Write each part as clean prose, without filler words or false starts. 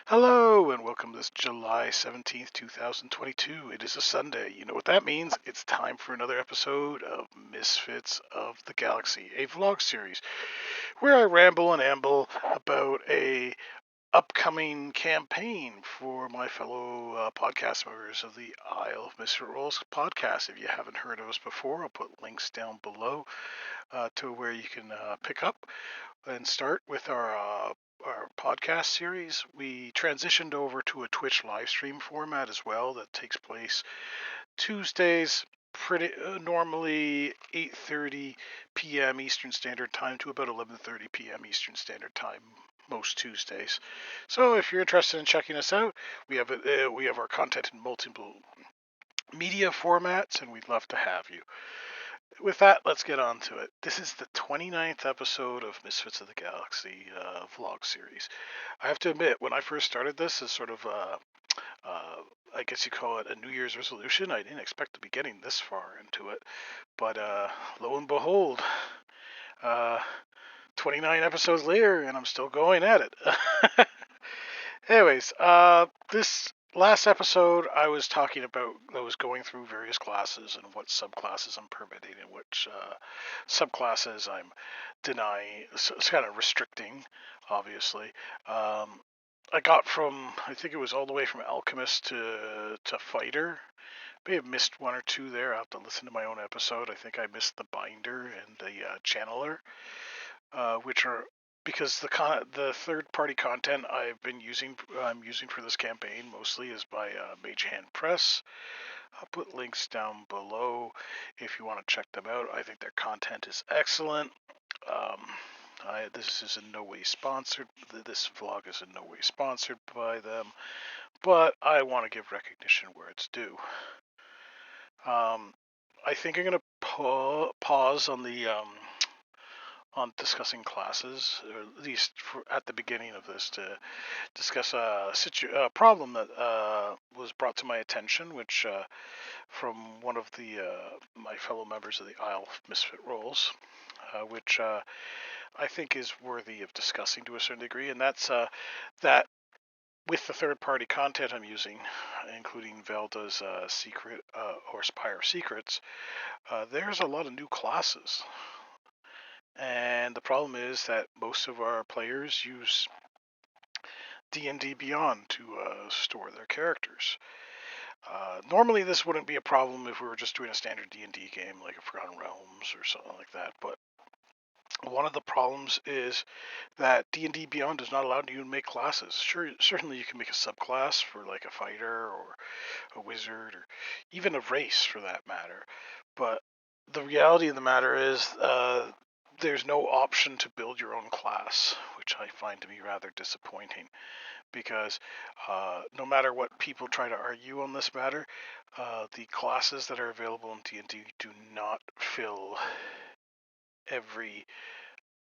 Hello and welcome to this July 17th, 2022. It is a Sunday. You know what that means? It's time for another episode of Misfits of the Galaxy, a vlog series where I ramble and amble about a upcoming campaign for my fellow podcast members of the Isle of Misfit Rolls podcast. If you haven't heard of us before, I'll put links down below to where you can pick up and start with our podcast series. We transitioned over to a Twitch live stream format as well that takes place Tuesdays, pretty normally 8:30 p.m. Eastern Standard Time to about 11:30 p.m. Eastern Standard Time most Tuesdays. So if you're interested in checking us out, we have our content in multiple media formats, and we'd love to have you. With that, let's get on to it. This is the 29th episode of Misfits of the Galaxy vlog series. I have to admit, when I first started this as sort of, I guess you call it a New Year's resolution, I didn't expect to be getting this far into it. But lo and behold, uh, 29 episodes later, and I'm still going at it. Anyways, this last episode I was talking about, I was going through various classes and what subclasses I'm permitting and which subclasses I'm denying. So it's kind of restricting, obviously. I got from, I think it was all the way from Alchemist to Fighter. May have missed one or two there. I'll have to listen to my own episode. I think I missed the Binder and the Channeler, which are because the third party content I'm using for this campaign mostly is by Mage Press. I'll put links down below if you want to check them out. I think their content is excellent. Um, this is in no way sponsored. This vlog is in no way sponsored by them, but I want to give recognition where it's due. I think I'm gonna pause on the on discussing classes, or at least at the beginning of this, to discuss a problem that was brought to my attention, which from one of the my fellow members of the Isle of Misfit Rolls, which I think is worthy of discussing to a certain degree, and that's that with the third-party content I'm using, including Velda's Secret or Spire of Secrets, there's a lot of new classes. And the problem is that most of our players use D&D Beyond to store their characters. Normally, this wouldn't be a problem if we were just doing a standard D&D game like a Forgotten Realms or something like that. But one of the problems is that D&D Beyond does not allow you to make classes. Sure, certainly you can make a subclass for like a fighter or a wizard or even a race for that matter. But the reality of the matter is there's no option to build your own class, which I find to be rather disappointing because no matter what people try to argue on this matter, the classes that are available in D&D do not fill every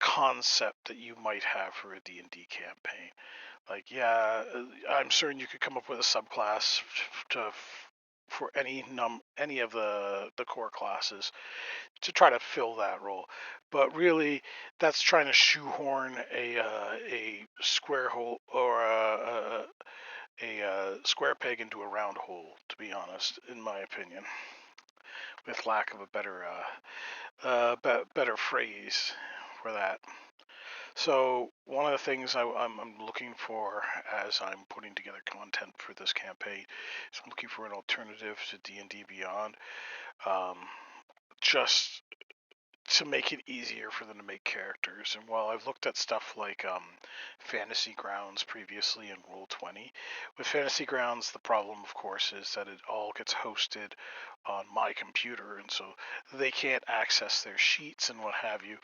concept that you might have for a D&D campaign. Like, yeah, I'm certain you could come up with a subclass to for any of the core classes to try to fill that role. But really, that's trying to shoehorn a square hole or a square peg into a round hole. To be honest, in my opinion, with lack of a better phrase for that. So one of the things I'm looking for as I'm putting together content for this campaign is I'm looking for an alternative to D&D Beyond, um, just to make it easier for them to make characters. And while I've looked at stuff like Fantasy Grounds previously in Roll20, with Fantasy Grounds the problem, of course, is that it all gets hosted on my computer, and so they can't access their sheets and what have you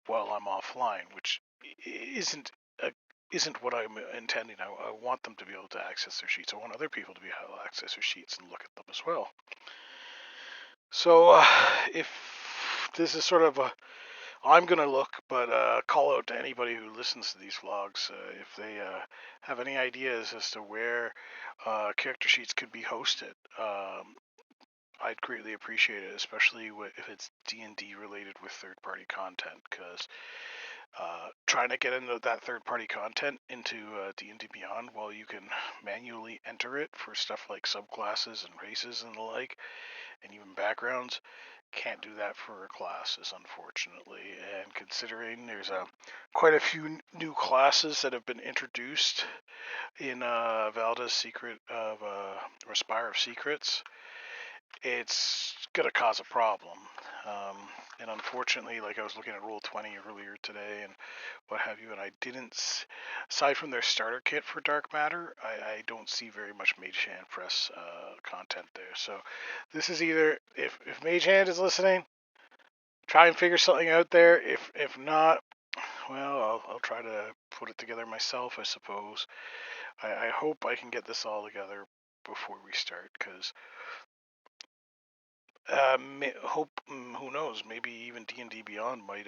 while I'm offline, which isn't a, isn't what I'm intending. I want them to be able to access their sheets. I want other people to be able to access their sheets and look at them as well. So if this is sort of a, I'm going to look, but call out to anybody who listens to these vlogs if they have any ideas as to where character sheets could be hosted. I'd greatly appreciate it, especially if it's D&D related with third-party content, because trying to get into that third-party content into D&D Beyond while you can manually enter it for stuff like subclasses and races and the like, and even backgrounds. Can't do that for classes, unfortunately. And considering there's quite a few new classes that have been introduced in Valda's Secret of Respire of Secrets, it's gonna cause a problem. And unfortunately, like I was looking at Roll20 earlier today and what have you, and I didn't, aside from their starter kit for Dark Matter, I don't see very much Mage Hand Press content there. So this is either, if Mage Hand is listening, try and figure something out there. If not, well, I'll try to put it together myself, I suppose. I hope I can get this all together before we start, because who knows? Maybe even D&D Beyond might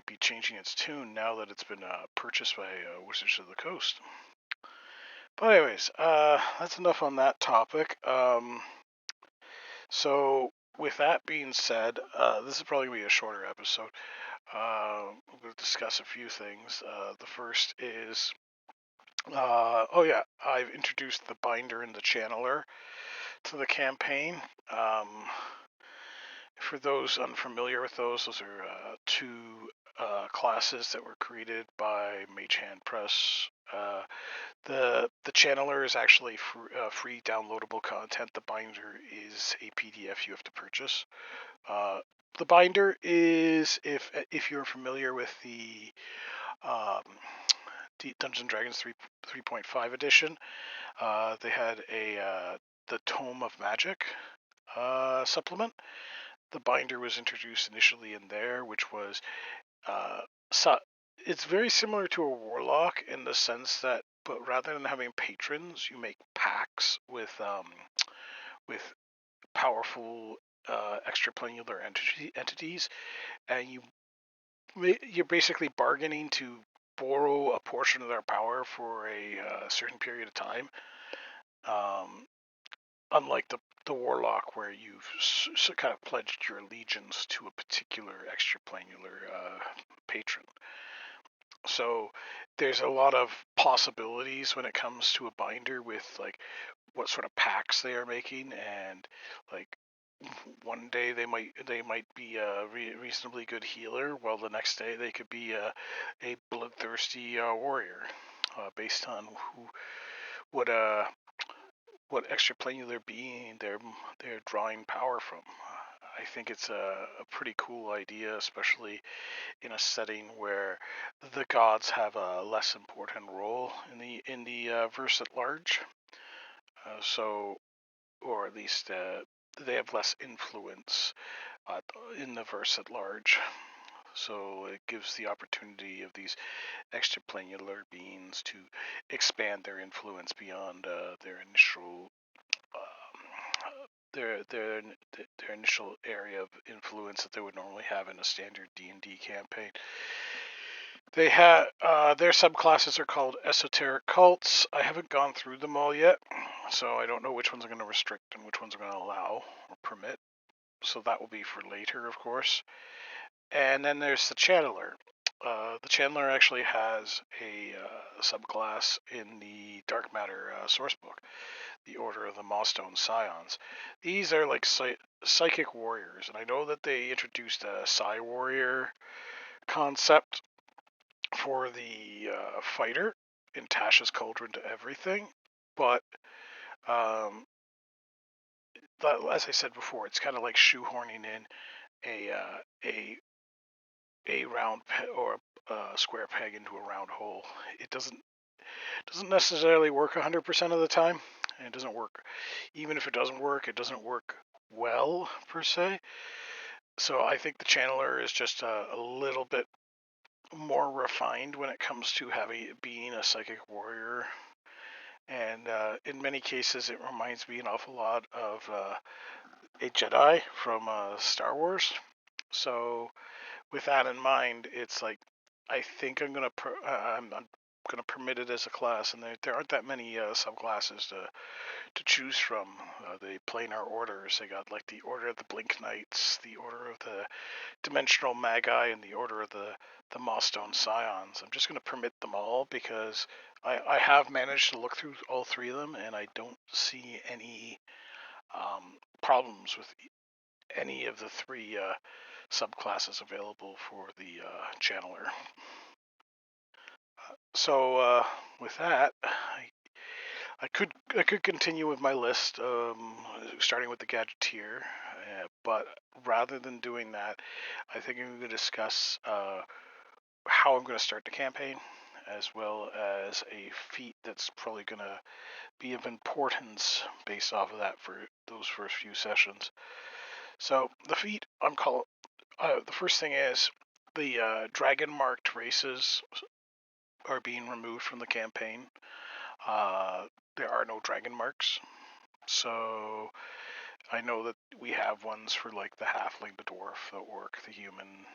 be changing its tune now that it's been purchased by Wizards of the Coast. But anyways, that's enough on that topic. So with that being said, this is probably gonna be a shorter episode. We're going to discuss a few things. The first is, I've introduced the binder and the channeler to the campaign. For those unfamiliar with those are two classes that were created by Mage Hand Press. The channeler is actually free downloadable content. The binder is a PDF you have to purchase. The binder is, if you're familiar with the Dungeons & Dragons 3.5 edition, they had the Tome of Magic supplement. The binder was introduced initially in there, which was it's very similar to a warlock in the sense that, but rather than having patrons, you make pacts with powerful extraplanar entities, and you're basically bargaining to borrow a portion of their power for a certain period of time. Unlike the warlock, where you've kind of pledged your allegiance to a particular extraplanar patron. So there's a lot of possibilities when it comes to a binder with like what sort of packs they are making, and like one day they might be a reasonably good healer, while the next day they could be a bloodthirsty warrior, based on what extraplanar being they're drawing power from. I think it's a pretty cool idea, especially in a setting where the gods have a less important role in the verse at large. Or at least they have less influence in the verse at large. So it gives the opportunity of these extraplanar beings to expand their influence beyond their initial their initial area of influence that they would normally have in a standard D&D campaign. They have their subclasses are called esoteric cults. I haven't gone through them all yet, so I don't know which ones are going to restrict and which ones are going to allow or permit. So that will be for later, of course. And then there's the channeler. The channeler actually has a subclass in the Dark Matter sourcebook, the Order of the Mossstone Scions. These are like psychic warriors, and I know that they introduced a Psi Warrior concept for the fighter in Tasha's Cauldron to Everything, but as I said before, it's kind of like shoehorning in a round or a square peg into a round hole. It doesn't necessarily work 100% of the time, and it doesn't work. Even if it doesn't work, it doesn't work well per se. So I think the channeler is just a little bit more refined when it comes to being a psychic warrior, and in many cases it reminds me an awful lot of a Jedi from Star Wars. So with that in mind, it's like I think I'm going to permit it as a class, and there aren't that many subclasses to choose from. The planar orders, they got like the Order of the Blink Knights, the Order of the Dimensional Magi, and the Order of the Mossstone Scions. I'm just going to permit them all because I have managed to look through all three of them, and I don't see any problems with any of the three subclasses available for the channeler. So with that, I could continue with my list, starting with the Gadgeteer, but rather than doing that, I think I'm going to discuss how I'm going to start the campaign, as well as a feat that's probably going to be of importance based off of that for those first few sessions. So the feat the first thing is the dragon marked races are being removed from the campaign. There are no dragon marks, so I know that we have ones for like the halfling, the dwarf, the orc, the human,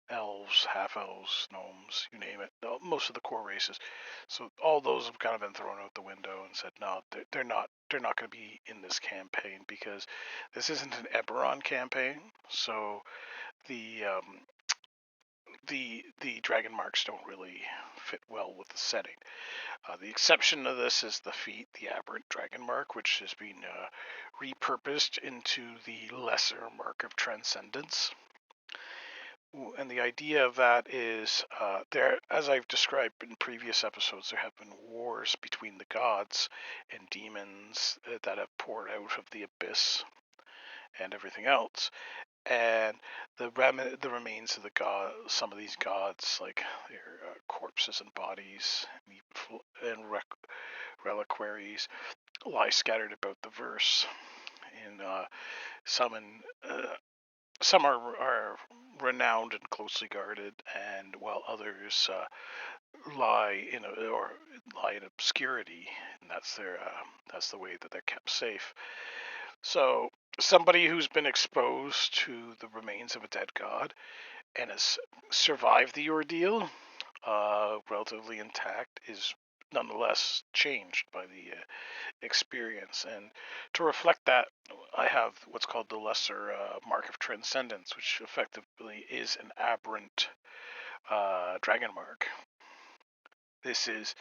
elves, half elves, gnomes, you name it. Most of the core races. So all those have kind of been thrown out the window and said no, they're not going to be in this campaign because this isn't an Eberron campaign. So the the dragon marks don't really fit well with the setting. The exception to this is the feat, the aberrant dragon mark, which has been repurposed into the lesser mark of transcendence. And the idea of that is there, as I've described in previous episodes, there have been wars between the gods and demons that have poured out of the abyss and everything else. And the remains of the some of these gods, like their corpses and bodies and reliquaries, lie scattered about the verse. And some are renowned and closely guarded, and while others lie in obscurity, and that's the way that they're kept safe. So somebody who's been exposed to the remains of a dead god and has survived the ordeal, relatively intact, is nonetheless changed by the experience. And to reflect that, I have what's called the lesser mark of transcendence, which effectively is an aberrant dragon mark. This is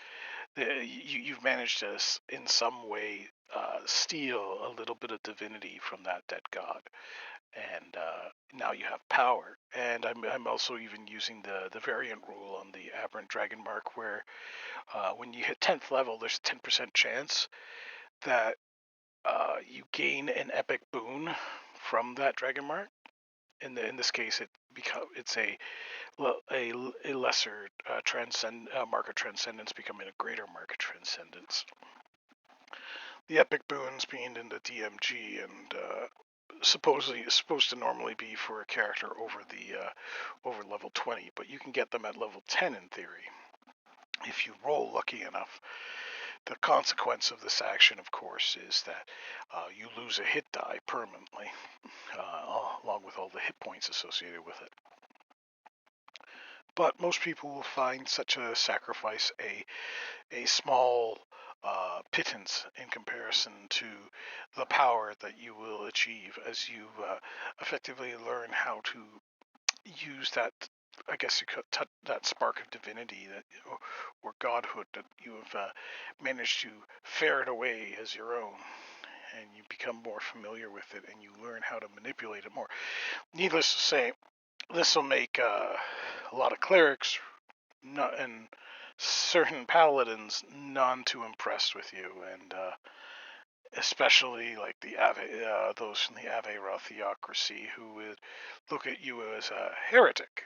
you've managed to, in some way, steal a little bit of divinity from that dead god, and now you have power. And I'm also even using the variant rule on the aberrant dragon mark, where when you hit 10th level, there's a 10% chance that you gain an epic boon from that dragon mark. In this case, it's a lesser mark of transcendence becoming a greater mark of transcendence. The epic boons being in the DMG, and supposedly supposed to normally be for a character over level 20, but you can get them at level 10 in theory if you roll lucky enough. The consequence of this action, of course, is that you lose a hit die permanently, along with all the hit points associated with it. But most people will find such a sacrifice a small pittance in comparison to the power that you will achieve as you effectively learn how to use that, I guess you could, that spark of divinity or godhood that you have managed to ferret away as your own, and you become more familiar with it, and you learn how to manipulate it more. Needless to say, this will make a lot of clerics and certain paladins none too impressed with you, and especially like those from the Aveira theocracy who would look at you as a heretic.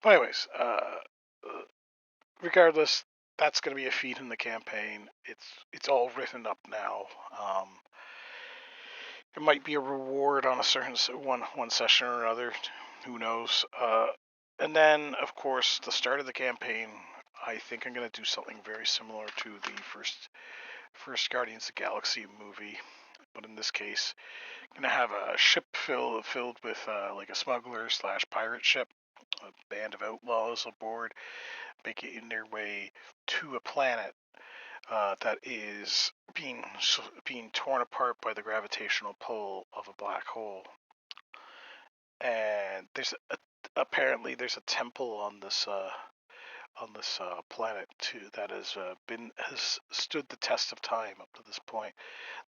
But anyways, regardless, that's going to be a feat in the campaign. It's all written up now. It might be a reward on a certain one session or another. Who knows? And then, of course, the start of the campaign, I think I'm going to do something very similar to the first Guardians of the Galaxy movie, but in this case, I'm going to have a ship filled with like a smuggler / pirate ship, a band of outlaws aboard, making their way to a planet that is being torn apart by the gravitational pull of a black hole. And apparently there's a temple on this planet too that has stood the test of time up to this point.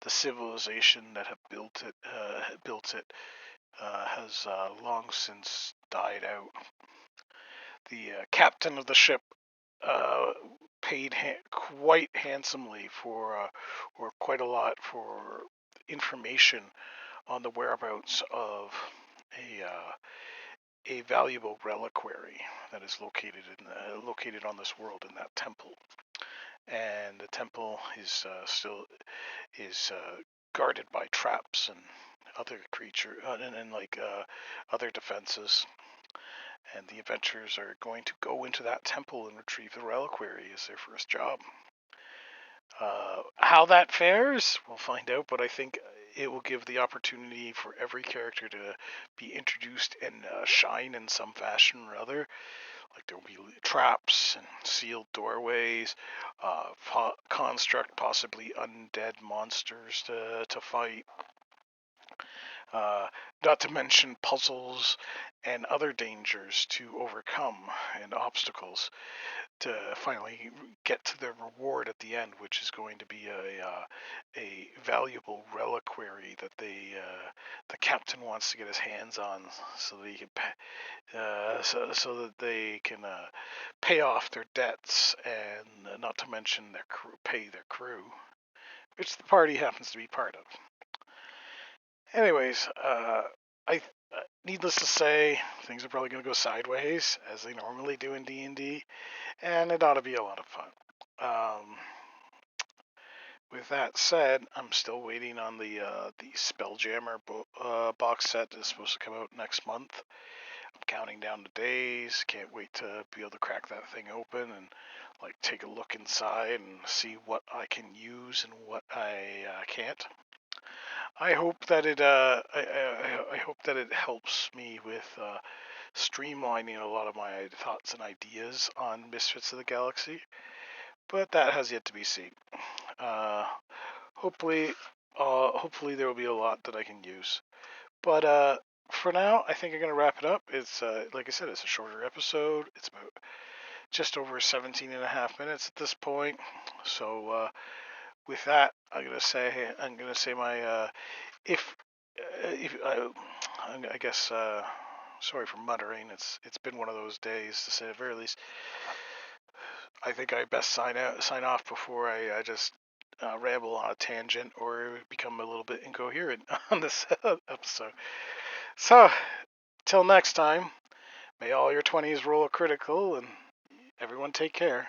The civilization that have built it has long since died out. The captain of the ship paid quite handsomely or quite a lot for information on the whereabouts of a valuable reliquary that is located on this world in that temple. And the temple is still guarded by traps and other creature and other defenses. And the adventurers are going to go into that temple and retrieve the reliquary as their first job. How that fares, we'll find out, but I think it will give the opportunity for every character to be introduced and shine in some fashion or other. Like there will be traps and sealed doorways, construct possibly undead monsters to fight. Not to mention puzzles and other dangers to overcome and obstacles to finally get to the reward at the end, which is going to be a valuable reliquary that the captain wants to get his hands on, so that he can so that they can pay off their debts and not to mention pay their crew, which the party happens to be part of. Anyways, needless to say, things are probably going to go sideways as they normally do in D&D, and it ought to be a lot of fun. With that said, I'm still waiting on the Spelljammer box set that is supposed to come out next month. I'm counting down the days. Can't wait to be able to crack that thing open and take a look inside and see what I can use and what I can't. I hope that I hope that it helps me with streamlining a lot of my thoughts and ideas on Misfits of the Galaxy, but that has yet to be seen. Hopefully there will be a lot that I can use. But for now, I think I'm gonna wrap it up. It's like I said, it's a shorter episode. It's about just over 17 and a half minutes at this point. So with that, I'm gonna say my if I guess sorry for muttering. It's been one of those days, to say the very least. I think I best sign off before I just ramble on a tangent or become a little bit incoherent on this episode. So, till next time, may all your 20s roll critical, and everyone take care.